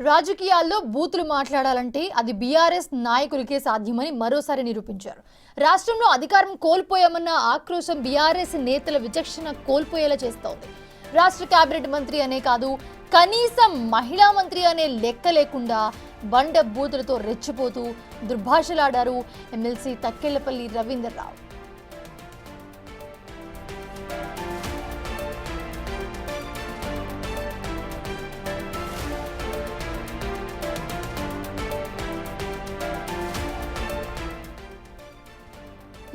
రాజకీయాల్లో బూతులు మాట్లాడాలంటే అది బీఆర్ఎస్ నాయకులకే సాధ్యమని మరోసారి నిరూపించారు. రాష్ట్రంలో అధికారం కోల్పోయామన్న ఆక్రోశం బీఆర్ఎస్ నేతల విచక్షణ కోల్పోయేలా చేస్తోంది. రాష్ట్ర కేబినెట్ మంత్రి అనే కాదు, కనీసం మహిళా మంత్రి అనే లెక్క లేకుండా బండ బూతులతో రెచ్చిపోతూ దుర్భాషలాడారు ఎమ్మెల్సీ తక్కెళ్లపల్లి రవీందర్రావు.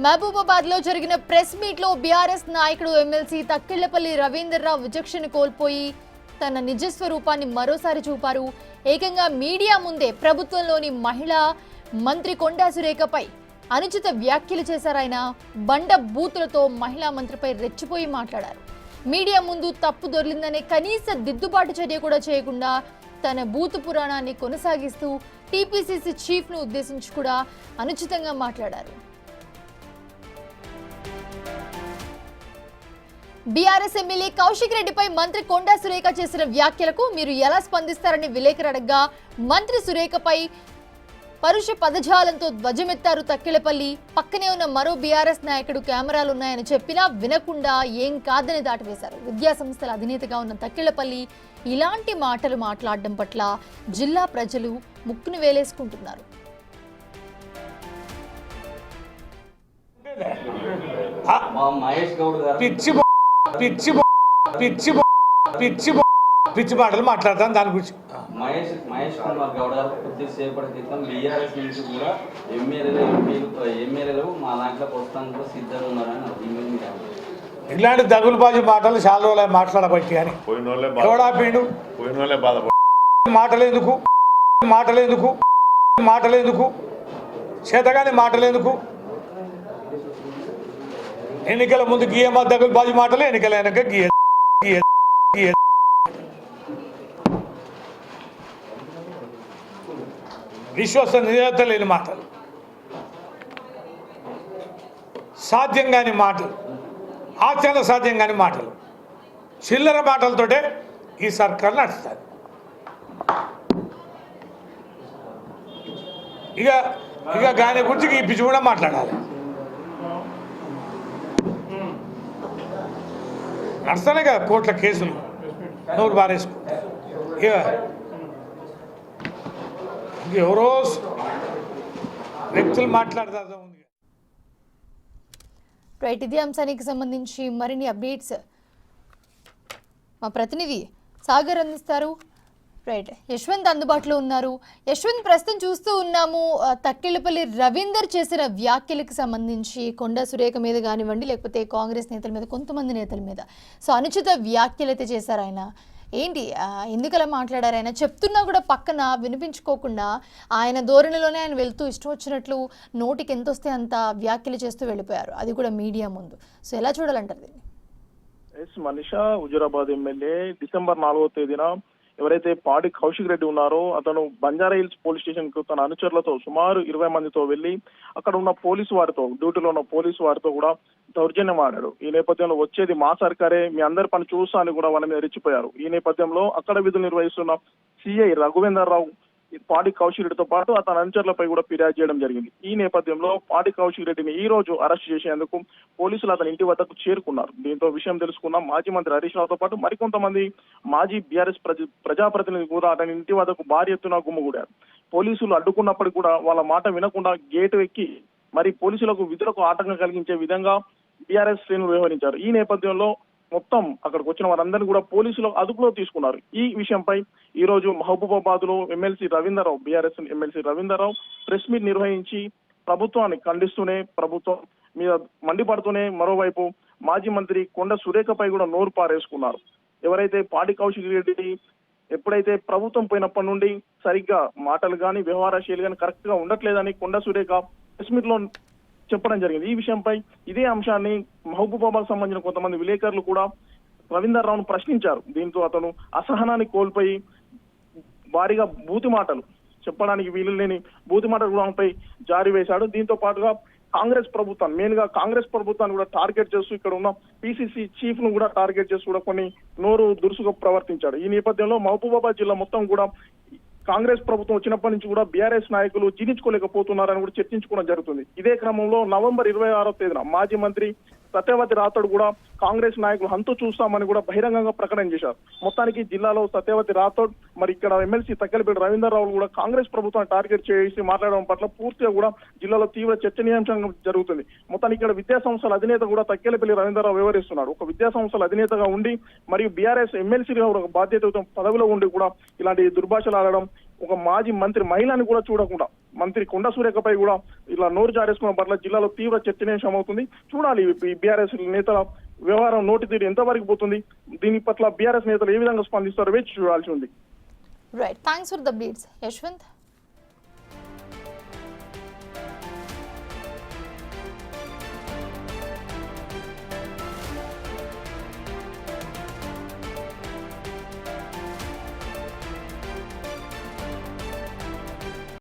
మహబూబాబాద్ లో జరిగిన ప్రెస్ మీట్ లో బీఆర్ఎస్ నాయకుడు ఎమ్మెల్సీ తక్కెళ్లపల్లి రవీందర్రావు విచక్షణ కోల్పోయి తన నిజస్వరూపాన్ని మరోసారి చూపారు. ఏకంగా మీడియా ముందే ప్రభుత్వంలోని మహిళా మంత్రి కొండా సురేఖపై అనుచిత వ్యాఖ్యలు చేశారాయన. బండ బూతులతో మహిళా మంత్రిపై రెచ్చిపోయి మాట్లాడారు. మీడియా ముందు తప్పు దొర్లిందనే కనీస దిద్దుబాటు చర్య కూడా చేయకుండా తన బూతు పురాణాన్ని కొనసాగిస్తూ టీపీసీసీ చీఫ్ ను ఉద్దేశించి కూడా అనుచితంగా మాట్లాడారు. బీఆర్ఎస్ ఎమ్మెల్యే కౌశిక్ రెడ్డిపై మంత్రి కొండా సురేఖ చేసిన వ్యాఖ్యలకు మీరు ఎలా స్పందిస్తారని విలేకరు అడగ్గా మంత్రి సురేఖపై పరుష పదజాలంతో ధ్వజమెత్తారు తక్కెళ్లపల్లి. పక్కనే ఉన్న మరో బీఆర్ఎస్ నాయకుడు కెమెరాలున్నాయని చెప్పినా వినకుండా ఏం కాదని దాటివేశారు. విద్యా సంస్థల అధినేతగా ఉన్న తక్కెళ్లపల్లి ఇలాంటి మాటలు మాట్లాడడం పట్ల జిల్లా ప్రజలు ముక్కును వేలేసుకుంటున్నారు. పిచ్చి మాటలు మాట్లాడతాను దాని గురించి. మహేష్ కుమార్ గౌడ్ గారు కొద్దిసేపటి క్రితం బీఆర్ఎస్ నుంచి కూడా ఎమ్మెల్యేలు మా దాంట్లో ప్రస్తుతానికి సిద్ధంగా ఉన్నారని ఇలాంటి దగులుబాజు మాటలు చాలా రోజులు మాట్లాడబట్టి అని ఎవడాపిండు మాటలేందుకు చేతగానే మాటలేందుకు. ఎన్నికల ముందు గీయమా దగులుబాజు మాటలు, ఎన్నికల వెనక గీయ విశ్వసనీయత లేని మాటలు, సాధ్యం కాని మాటలు, ఆచరణ సాధ్యం కాని మాటలు, చిల్లర మాటలతోటే ఈ సర్కార్ నడుస్తుంది. ఇక దాని గురించి ఈ పిచ్చి కూడా మాట్లాడాలి. నడుస్తానే కదా కోట్ల కేసులు, నోరు బారేసుకుంటారు. ఎవరో వ్యక్తులు మాట్లాడతారు. రైట్, ఇదే అంశానికి సంబంధించి మరిన్ని అప్డేట్స్ మా ప్రతినిధి సాగర్ అందిస్తారు. రైట్, యశ్వంత్ అందుబాటులో ఉన్నారు. యశ్వంత్, ప్రస్తుతం చూస్తూ ఉన్నాము తక్కెళ్లపల్లి రవీందర్ చేసిన వ్యాఖ్యలకు సంబంధించి కొండా సురేఖ మీద కానివ్వండి, లేకపోతే కాంగ్రెస్ నేతల మీద, కొంతమంది నేతల మీద అనుచిత వ్యాఖ్యలు అయితే చేశారు ఆయన. ఏంటి, ఎందుకలా మాట్లాడారు? ఆయన చెప్తున్నా కూడా పక్కన వినిపించుకోకుండా ఆయన ధోరణిలోనే ఆయన వెళ్తూ ఇష్టం వచ్చినట్లు నోటికి ఎంత వస్తే అంత వ్యాఖ్యలు చేస్తూ వెళ్ళిపోయారు, అది కూడా మీడియా ముందు. సో ఎలా చూడాలంటారు దీన్ని? మనీషా, హుజూరాబాద్ ఎమ్మెల్యే డిసెంబర్ 4వ తేదీన ఎవరైతే పాడి కౌశిక్ రెడ్డి ఉన్నారో అతను బంజారా హిల్స్ పోలీస్ స్టేషన్ కు తన అనుచరులతో సుమారు 20 మందితో వెళ్లి అక్కడ ఉన్న పోలీసు వారితో, డ్యూటీలో ఉన్న పోలీసు వారితో కూడా దౌర్జన్యం ఆడాడు. ఈ నేపథ్యంలో వచ్చేది మా సర్కారే, మీ అందరి పని చూస్తా అని కూడా వాళ్ళ మీద రెచ్చిపోయారు. ఈ నేపథ్యంలో అక్కడ విధులు నిర్వహిస్తున్న సిఐ రఘువేందర్రావు పాడి కౌశిక్ రెడ్డితో పాటు అతని అనుచరులపై కూడా ఫిర్యాదు చేయడం జరిగింది. ఈ నేపథ్యంలో పాడి కౌశిక్ రెడ్డిని ఈ రోజు అరెస్ట్ చేసేందుకు పోలీసులు అతని ఇంటి వద్దకు చేరుకున్నారు. దీంతో విషయం తెలుసుకున్న మాజీ మంత్రి హరీష్ రావుతో పాటు మరికొంతమంది మాజీ బీఆర్ఎస్ ప్రజాప్రతినిధులు కూడా అతని ఇంటి వద్దకు భారీ ఎత్తున గుమ్మగూడారు. పోలీసులు అడ్డుకున్నప్పటికీ కూడా వాళ్ళ మాట వినకుండా గేటు ఎక్కి మరి పోలీసులకు విధులకు ఆటంకం కలిగించే విధంగా బీఆర్ఎస్ శ్రేణులు వ్యవహరించారు. ఈ నేపథ్యంలో మొత్తం అక్కడికి వచ్చిన వారందరినీ కూడా పోలీసులు అదుపులో తీసుకున్నారు. ఈ విషయంపై ఈ రోజు మహబూబాబాద్ లో MLC Ravinder Rao, BRS MLC Ravinder Rao press meet నిర్వహించి ప్రభుత్వాన్ని ఖండిస్తూనే, ప్రభుత్వం మీద మండిపడుతూనే మరోవైపు మాజీ మంత్రి కొండ సురేఖపై కూడా నోరు పారేసుకున్నారు. ఎవరైతే పాడి కౌశిక్ రెడ్డి ఎప్పుడైతే ప్రభుత్వం పోయినప్పటి నుండి సరిగ్గా మాటలు కానీ వ్యవహార శైలి కానీ కరెక్ట్ గా ఉండట్లేదని కొండ సురేఖ ప్రెస్ మీట్ లో చెప్పడం జరిగింది. ఈ విషయంపై ఇదే అంశాన్ని మహబూబాబాద్ సంబంధించిన కొంతమంది విలేకరులు కూడా రవీందర్రావును ప్రశ్నించారు. దీంతో అతను అసహనాన్ని కోల్పోయి భారీగా బూతి మాటలు చెప్పడానికి వీలు లేని బూతి మాటలు కూడా ఆమెపై జారీ వేశాడు. దీంతో పాటుగా కాంగ్రెస్ ప్రభుత్వం మెయిన్ గా కాంగ్రెస్ ప్రభుత్వాన్ని కూడా టార్గెట్ చేస్తూ ఇక్కడ ఉన్న పీసీసీ చీఫ్ ను కూడా టార్గెట్ చేస్తూ కూడా కొన్ని నోరు దురుసుగా ప్రవర్తించాడు. ఈ నేపథ్యంలో మహబూబాబాద్ జిల్లా మొత్తం కూడా కాంగ్రెస్ ప్రభుత్వం వచ్చినప్పటి నుంచి కూడా బీఆర్ఎస్ నాయకులు జీర్ణించుకోలేకపోతున్నారని కూడా చర్చించుకోవడం జరుగుతుంది. ఇదే క్రమంలో నవంబర్ 26వ తేదీన మాజీ మంత్రి సత్యవతి రాథోడ్ కూడా కాంగ్రెస్ నాయకులు హంతు చూస్తామని కూడా బహిరంగంగా ప్రకటన చేశారు. మొత్తానికి జిల్లాలో సత్యవతి రాథోడ్ మరి ఇక్కడ ఎమ్మెల్సీ తక్కెలపల్లి రవీందర్రావు కూడా కాంగ్రెస్ ప్రభుత్వాన్ని టార్గెట్ చేసి మాట్లాడడం పట్ల పూర్తిగా కూడా జిల్లాలో తీవ్ర చర్చనీయాంశంగా జరుగుతుంది. మొత్తానికి ఇక్కడ విద్యా సంస్థల అధినేత కూడా తక్కెలపల్లి రవీందర్రావు వివరిస్తున్నాడు. ఒక విద్యా సంస్థల అధినేతగా ఉండి మరియు బీఆర్ఎస్ ఎమ్మెల్సీగా ఒక బాధ్యత పదవిలో ఉండి కూడా ఇలాంటి దుర్భాషలు ఆడడం, ఒక మాజీ మంత్రి మహిళని కూడా చూడకుండా మంత్రి కొండ సురేఖపై కూడా ఇలా నోరు జారేసుకోవడం పట్ల జిల్లాలో తీవ్ర చర్చనీయాంశం అవుతుంది. చూడాలి ఈ బీఆర్ఎస్ నేతల వ్యవహారం నోటి తీరు ఎంతవరకు పోతుంది, దీని పట్ల బీఆర్ఎస్ నేతలు ఏ విధంగా స్పందిస్తారో వేచి చూడాల్సి ఉంది. Right, thanks for the updates Yashwant.